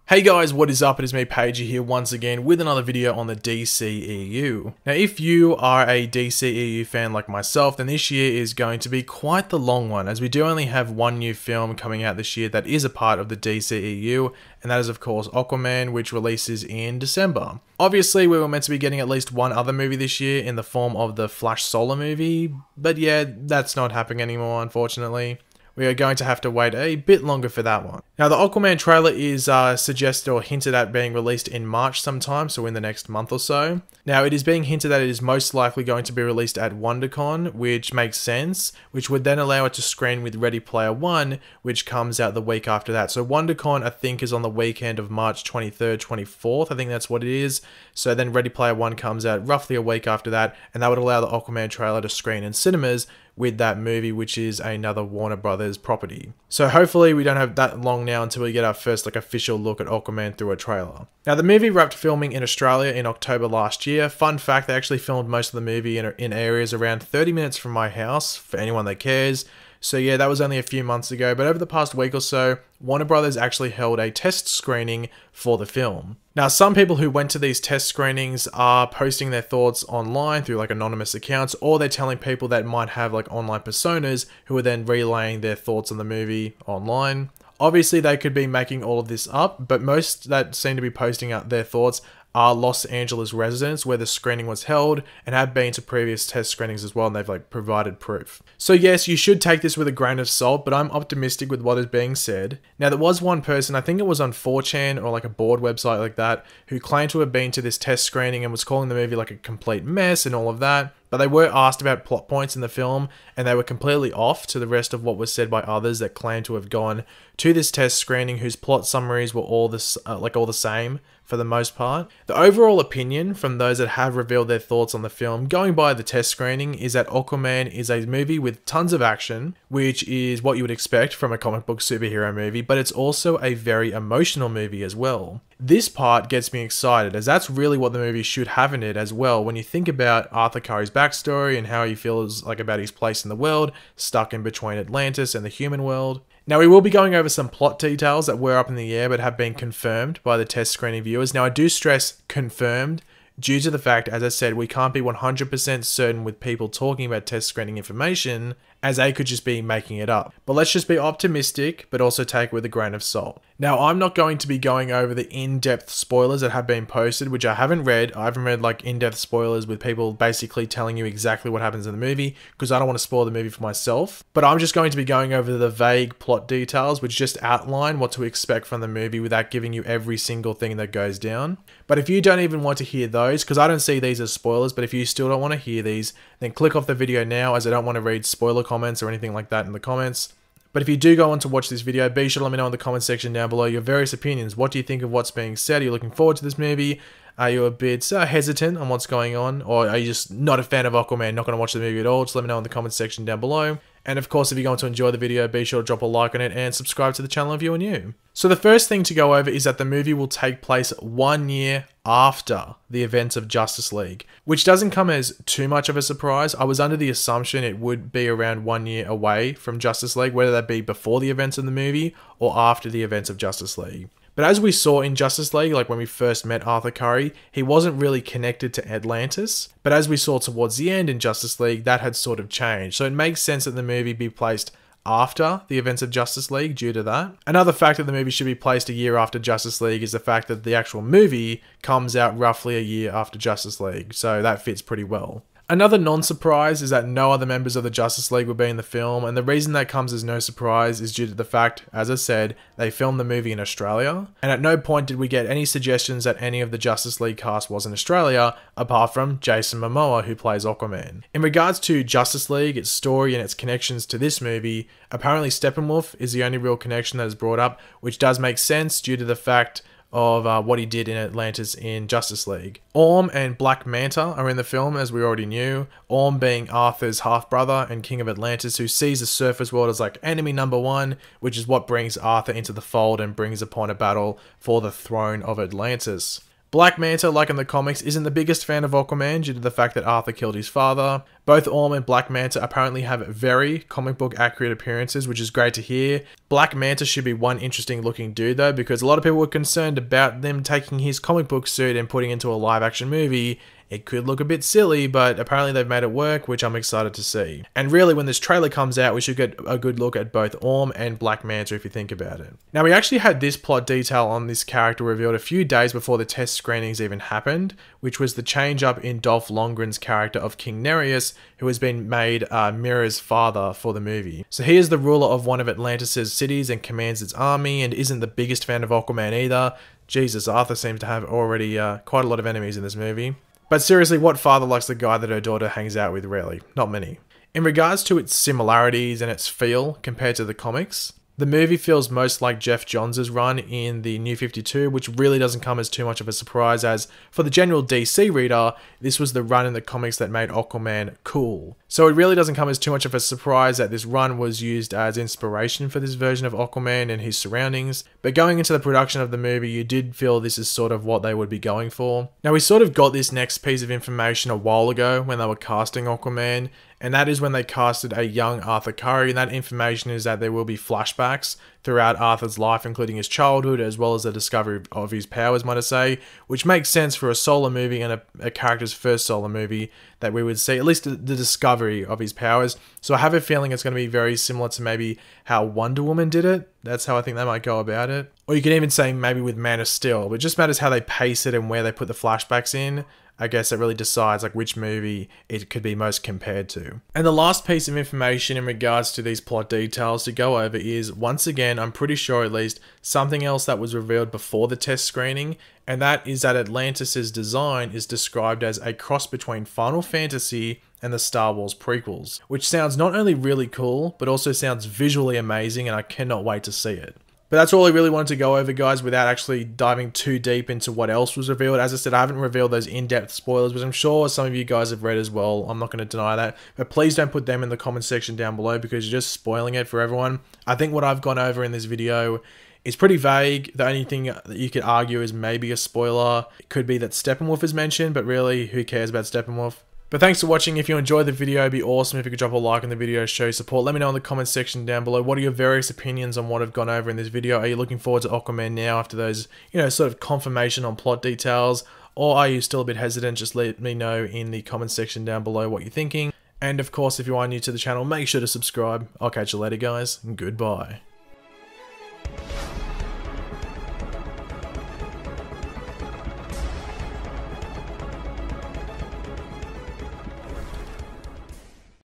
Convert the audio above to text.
Hey guys, what is up? It is me, Paige, here once again with another video on the DCEU. Now, if you are a DCEU fan like myself, then this year is going to be quite the long one, as we do only have one new film coming out this year that is a part of the DCEU, and that is of course Aquaman, which releases in December. Obviously, we were meant to be getting at least one other movie this year in the form of the Flash Solar movie, but yeah, that's not happening anymore, unfortunately. We are going to have to wait a bit longer for that one. Now, the Aquaman trailer is suggested or hinted at being released in March sometime, so in the next month or so. Now, it is being hinted that it is most likely going to be released at WonderCon, which makes sense, which would then allow it to screen with Ready Player One, which comes out the week after that. So WonderCon, I think, is on the weekend of March 23rd, 24th. I think that's what it is. So then Ready Player One comes out roughly a week after that, and that would allow the Aquaman trailer to screen in cinemas with that movie, which is another Warner Brothers property. So hopefully we don't have that long now until we get our first official look at Aquaman through a trailer. Now, the movie wrapped filming in Australia in October last year. Fun fact, they actually filmed most of the movie in areas around 30 minutes from my house, for anyone that cares. So yeah, that was only a few months ago, but over the past week or so, Warner Brothers actually held a test screening for the film. Now, some people who went to these test screenings are posting their thoughts online through anonymous accounts, or they're telling people that might have online personas who are then relaying their thoughts on the movie online. Obviously, they could be making all of this up, but most that seem to be posting out their thoughts are Los Angeles residents where the screening was held and have been to previous test screenings as well, and they've provided proof. So yes, you should take this with a grain of salt, but I'm optimistic with what is being said. Now, there was one person, I think it was on 4chan or a board website like that, who claimed to have been to this test screening and was calling the movie a complete mess and all of that. But they were asked about plot points in the film, and they were completely off to the rest of what was said by others that claimed to have gone to this test screening, whose plot summaries were all the same for the most part. The overall opinion from those that have revealed their thoughts on the film, going by the test screening, is that Aquaman is a movie with tons of action, which is what you would expect from a comic book superhero movie, but it's also a very emotional movie as well. This part gets me excited, as that's really what the movie should have in it as well. When you think about Arthur Curry's backstory and how he feels about his place in the world, stuck in between Atlantis and the human world. Now, we will be going over some plot details that were up in the air but have been confirmed by the test screening viewers. Now, I do stress confirmed due to the fact, as I said, we can't be 100% certain with people talking about test screening information, as they could just be making it up. But let's just be optimistic, but also take it with a grain of salt. Now, I'm not going to be going over the in-depth spoilers that have been posted, which I haven't read. I haven't read in-depth spoilers with people basically telling you exactly what happens in the movie, because I don't want to spoil the movie for myself. But I'm just going to be going over the vague plot details, which just outline what to expect from the movie without giving you every single thing that goes down. But if you don't even want to hear those, because I don't see these as spoilers, but if you still don't want to hear these, then click off the video now, as I don't want to read spoiler comments or anything like that in the comments. But if you do go on to watch this video, be sure to let me know in the comment section down below your various opinions. What do you think of what's being said? Are you looking forward to this movie? Are you a bit hesitant on what's going on? Or are you just not a fan of Aquaman, not going to watch the movie at all? Just let me know in the comment section down below. And of course, if you're going to enjoy the video, be sure to drop a like on it and subscribe to the channel if you are new. So the first thing to go over is that the movie will take place 1 year after the events of Justice League, which doesn't come as too much of a surprise. I was under the assumption it would be around 1 year away from Justice League, whether that be before the events of the movie or after the events of Justice League. But as we saw in Justice League, when we first met Arthur Curry, he wasn't really connected to Atlantis. But as we saw towards the end in Justice League, that had sort of changed. So it makes sense that the movie be placed after the events of Justice League due to that. Another fact that the movie should be placed a year after Justice League is the fact that the actual movie comes out roughly a year after Justice League. So that fits pretty well. Another non-surprise is that no other members of the Justice League will be in the film, and the reason that comes as no surprise is due to the fact, as I said, they filmed the movie in Australia, and at no point did we get any suggestions that any of the Justice League cast was in Australia, apart from Jason Momoa, who plays Aquaman. In regards to Justice League, its story and its connections to this movie, apparently Steppenwolf is the only real connection that is brought up, which does make sense due to the fact of what he did in Atlantis in Justice League. Orm and Black Manta are in the film, as we already knew. Orm being Arthur's half-brother and King of Atlantis, who sees the surface world as enemy number one, which is what brings Arthur into the fold and brings upon a battle for the throne of Atlantis. Black Manta, like in the comics, isn't the biggest fan of Aquaman due to the fact that Arthur killed his father. Both Orm and Black Manta apparently have very comic book accurate appearances, which is great to hear. Black Manta should be one interesting looking dude though, because a lot of people were concerned about them taking his comic book suit and putting it into a live action movie. It could look a bit silly, but apparently they've made it work, which I'm excited to see. And really, when this trailer comes out, we should get a good look at both Orm and Black Manta if you think about it. Now, we actually had this plot detail on this character revealed a few days before the test screenings even happened, which was the change up in Dolph Lundgren's character of King Nereus, who has been made Mira's father for the movie. So he is the ruler of one of Atlantis' cities and commands its army, and isn't the biggest fan of Aquaman either. Jesus, Arthur seems to have already quite a lot of enemies in this movie. But seriously, what father likes the guy that her daughter hangs out with? Really, not many. In regards to its similarities and its feel compared to the comics, the movie feels most like Jeff Johns' run in the New 52, which really doesn't come as too much of a surprise, as for the general DC reader, this was the run in the comics that made Aquaman cool. So it really doesn't come as too much of a surprise that this run was used as inspiration for this version of Aquaman and his surroundings. But going into the production of the movie, you did feel this is sort of what they would be going for. Now, we sort of got this next piece of information a while ago when they were casting Aquaman, and that is when they casted a young Arthur Curry, and that information is that there will be flashbacks throughout Arthur's life, including his childhood, as well as the discovery of his powers, might I say, which makes sense for a solo movie and a character's first solo movie that we would see, at least the discovery of his powers. So I have a feeling it's going to be very similar to maybe how Wonder Woman did it. That's how I think they might go about it. Or you could even say maybe with Man of Steel, but it just matters how they pace it and where they put the flashbacks in. I guess it really decides like which movie it could be most compared to. And the last piece of information in regards to these plot details to go over is, once again, I'm pretty sure at least, something else that was revealed before the test screening, and that is that Atlantis' design is described as a cross between Final Fantasy and the Star Wars prequels, which sounds not only really cool, but also sounds visually amazing, and I cannot wait to see it. But that's all I really wanted to go over, guys, without actually diving too deep into what else was revealed. As I said, I haven't revealed those in-depth spoilers, which I'm sure some of you guys have read as well. I'm not going to deny that. But please don't put them in the comment section down below, because you're just spoiling it for everyone. I think what I've gone over in this video is pretty vague. The only thing that you could argue is maybe a spoiler. It could be that Steppenwolf is mentioned, but really, who cares about Steppenwolf? But thanks for watching. If you enjoyed the video, it'd be awesome if you could drop a like on the video, show your support. Let me know in the comment section down below. What are your various opinions on what I've gone over in this video? Are you looking forward to Aquaman now after those, sort of confirmation on plot details? Or are you still a bit hesitant? Just let me know in the comment section down below what you're thinking. And of course, if you are new to the channel, make sure to subscribe. I'll catch you later, guys, and goodbye.